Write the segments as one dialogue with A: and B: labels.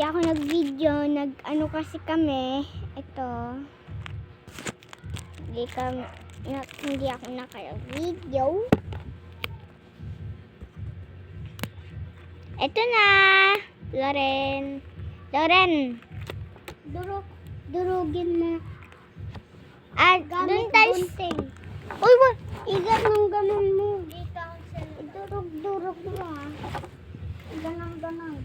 A: ako nag-video, nag-ano kasi kami, ito. Hindi ako naka-video. Ito na, Loren. Durugin mo. At doon tayo. Uy, ganun mo. Idurog mo ah. Ganun.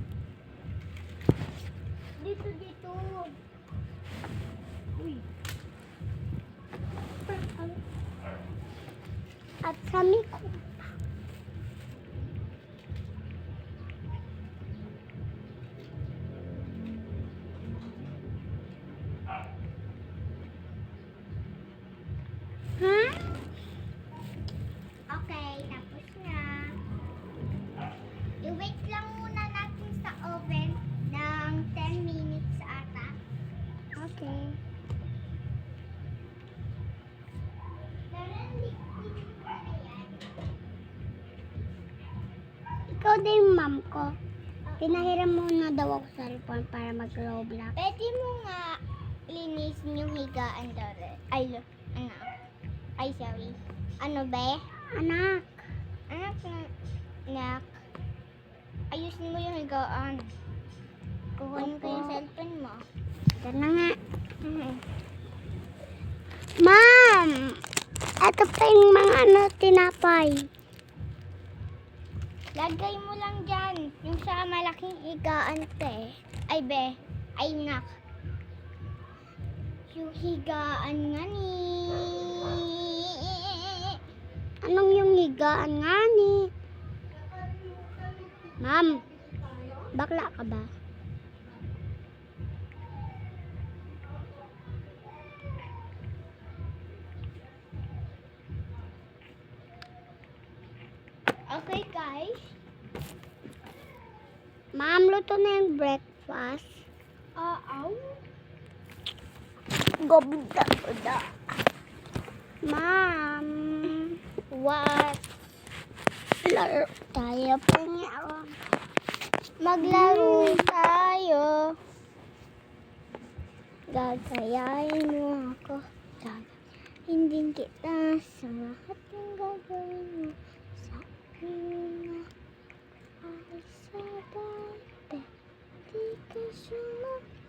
A: Dito. Uy. At kami ko. Okay, tapos na. I-wait lang muna natin sa oven ng 10 minutes ata. Okay. Ikaw din, ma'am ko. Pinahiram muna daw ako sa cellphone para mag-Roblox. Pwede mo nga linisin yung higaan daw. Sorry. Ano ba? Anak. Ayusin mo yung higaan. Kukunin ko yung cellphone mo. Ito na nga. Ma'am! Ito pa yung mga tinapay. Lagay mo lang dyan. Yung sa malaking higaan, te. Ay, nak. Yung higaan nga ni. Anong yung higaan nga ni? Ma'am, bakla ka ba? Okay, guys. Ma'am, luto na yung breakfast. Gobda. Ma'am, what? Laro tayo po niya. Maglaro tayo. Gagayain mo ako. Hindi kita sa lahat ng gagawin mo. Sabi mo na ay sa dati. Di ka sumagot.